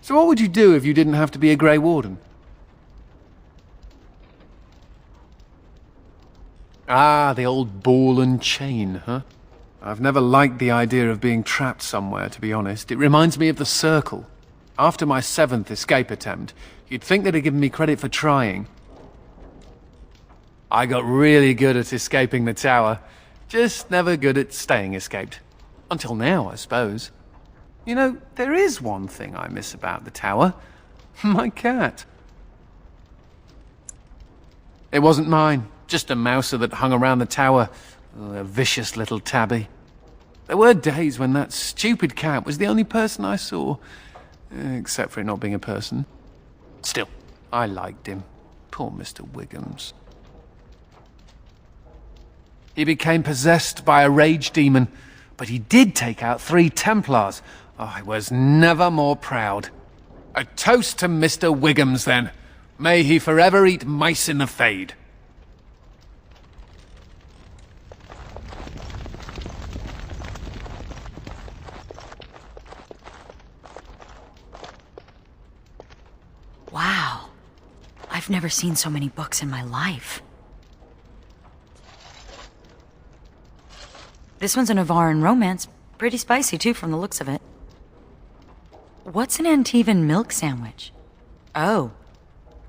So what would you do if you didn't have to be a Grey Warden? Ah, the old ball and chain, huh? I've never liked the idea of being trapped somewhere, to be honest. It reminds me of the Circle. After my 7th escape attempt, you'd think they'd have given me credit for trying. I got really good at escaping the tower, just never good at staying escaped. Until now, I suppose. You know, there is one thing I miss about the tower. My cat. It wasn't mine. Just a mouser that hung around the tower. A vicious little tabby. There were days when that stupid cat was the only person I saw. Except for it not being a person. Still, I liked him. Poor Mr. Wiggums. He became possessed by a rage demon, but he did take out 3 Templars. Oh, I was never more proud. A toast to Mr. Wiggums, then. May he forever eat mice in the Fade. Wow. I've never seen so many books in my life. This one's a Navaran romance. Pretty spicy, too, from the looks of it. What's an Antivan milk sandwich? Oh.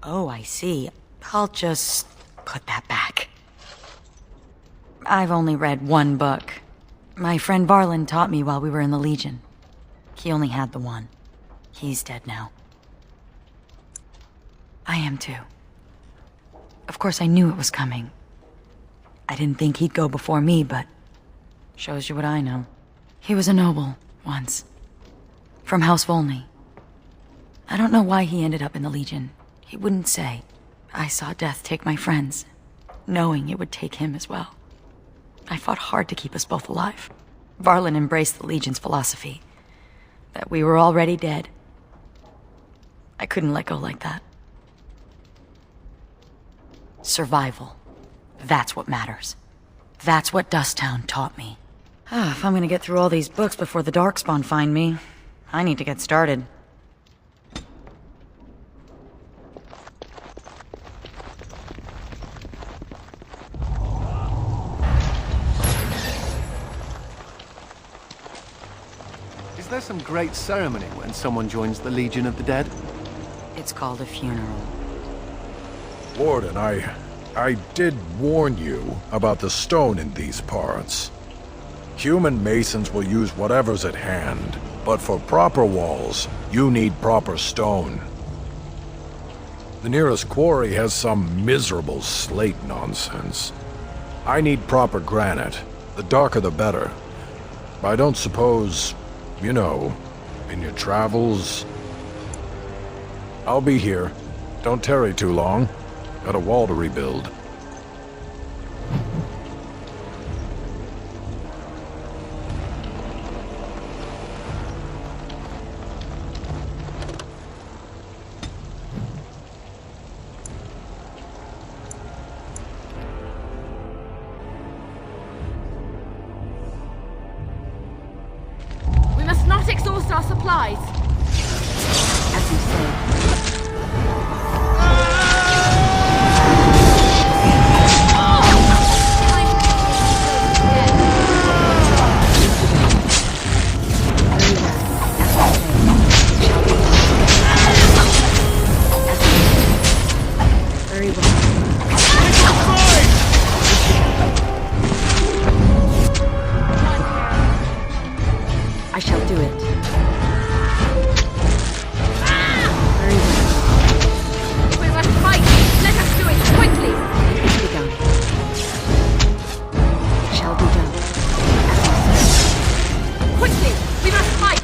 Oh, I see. I'll just put that back. I've only read 1 book. My friend Varlin taught me while we were in the Legion. He only had the one. He's dead now. I am too. Of course, I knew it was coming. I didn't think he'd go before me, but shows you what I know. He was a noble, once. From House Volney. I don't know why he ended up in the Legion. He wouldn't say. I saw death take my friends, knowing it would take him as well. I fought hard to keep us both alive. Varlin embraced the Legion's philosophy, that we were already dead. I couldn't let go like that. Survival. That's what matters. That's what Dusttown taught me. If I'm gonna get through all these books before the Darkspawn find me, I need to get started. Is there some great ceremony when someone joins the Legion of the Dead? It's called a funeral. Warden, I did warn you about the stone in these parts. Human masons will use whatever's at hand, but for proper walls, you need proper stone. The nearest quarry has some miserable slate nonsense. I need proper granite. The darker the better. I don't suppose, you know, in your travels... I'll be here. Don't tarry too long. Got a wall to rebuild. We must not exhaust our supplies. As you say. I shall do it. Very well. We must fight. Let us do it quickly. It has begun. It shall be done. As you say. Quickly. We must fight.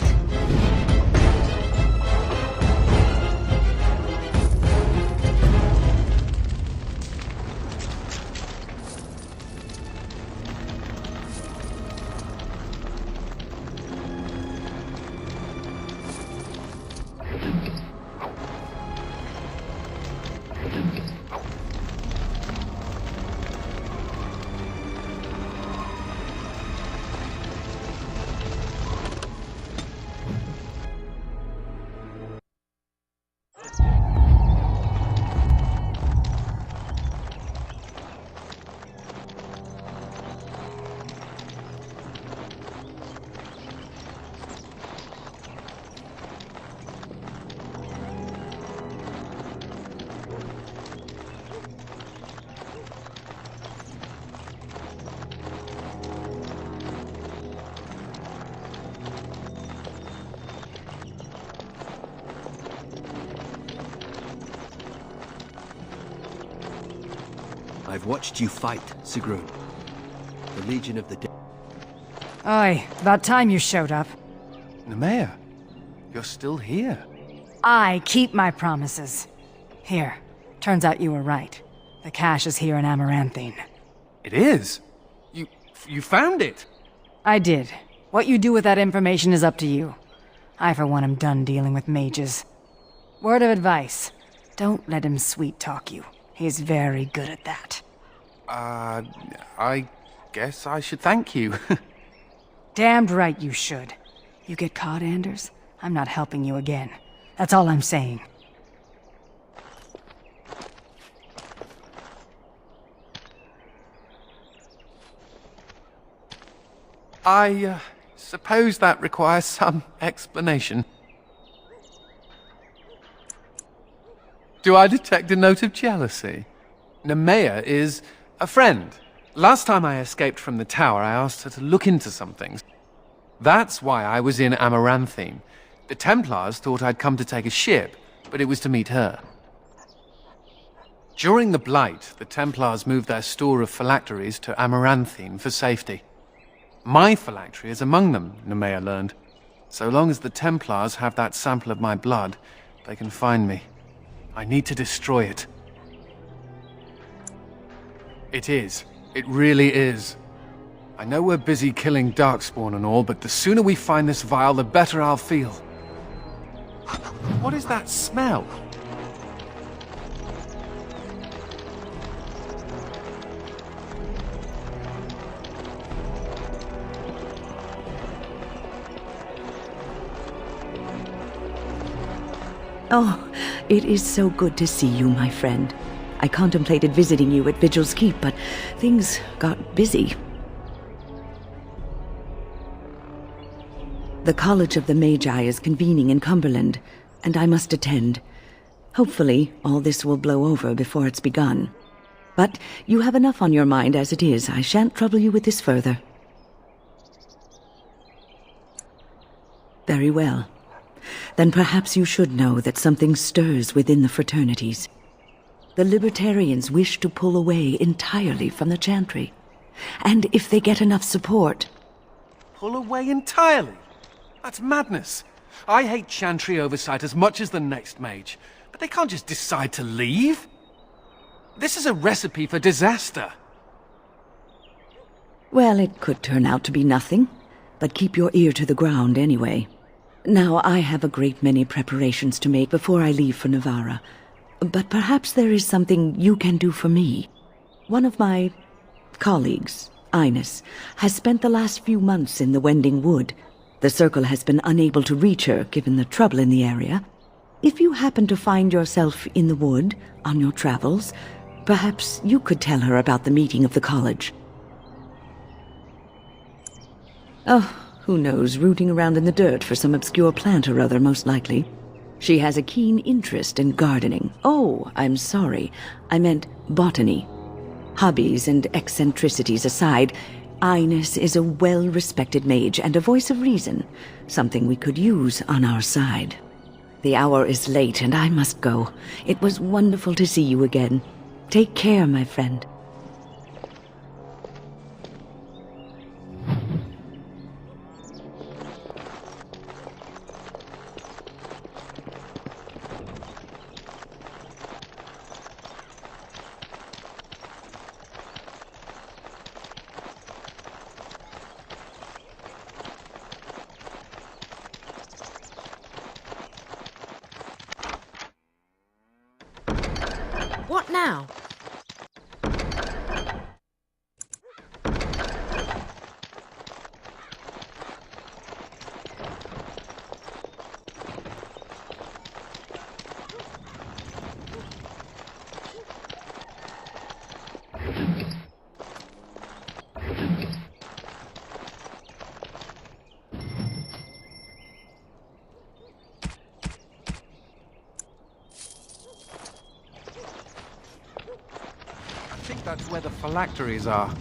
I've watched you fight, Sigrun. The Legion of the Dead. Oi, about time you showed up. Nemea, you're still here. I keep my promises. Here, turns out you were right. The cache is here in Amaranthine. It is? You found it? I did. What you do with that information is up to you. I, for one, am done dealing with mages. Word of advice. Don't let him sweet-talk you. He's very good at that. I guess I should thank you. Damned right you should. You get caught, Anders? I'm not helping you again. That's all I'm saying. I suppose that requires some explanation. Do I detect a note of jealousy? Nemea is a friend. Last time I escaped from the tower, I asked her to look into some things. That's why I was in Amaranthine. The Templars thought I'd come to take a ship, but it was to meet her. During the Blight, the Templars moved their store of phylacteries to Amaranthine for safety. My phylactery is among them, Nemea learned. So long as the Templars have that sample of my blood, they can find me. I need to destroy it. It is. It really is. I know we're busy killing Darkspawn and all, but the sooner we find this vial, the better I'll feel. What is that smell? Oh, it is so good to see you, my friend. I contemplated visiting you at Vigil's Keep, but things got busy. The College of the Magi is convening in Cumberland, and I must attend. Hopefully, all this will blow over before it's begun. But you have enough on your mind as it is. I shan't trouble you with this further. Very well. Then perhaps you should know that something stirs within the fraternities. The Libertarians wish to pull away entirely from the Chantry. And if they get enough support... Pull away entirely? That's madness. I hate Chantry oversight as much as the next mage, but they can't just decide to leave. This is a recipe for disaster. Well, it could turn out to be nothing, but keep your ear to the ground anyway. Now, I have a great many preparations to make before I leave for Navarra, but perhaps there is something you can do for me. One of my colleagues, Ines, has spent the last few months in the Wending Wood. The Circle has been unable to reach her, given the trouble in the area. If you happen to find yourself in the wood on your travels, perhaps you could tell her about the meeting of the college. Oh, who knows, rooting around in the dirt for some obscure plant or other, most likely. She has a keen interest in gardening. Oh, I'm sorry. I meant botany. Hobbies and eccentricities aside, Ines is a well-respected mage and a voice of reason, something we could use on our side. The hour is late and I must go. It was wonderful to see you again. Take care, my friend. What now? I think that's where the phylacteries are.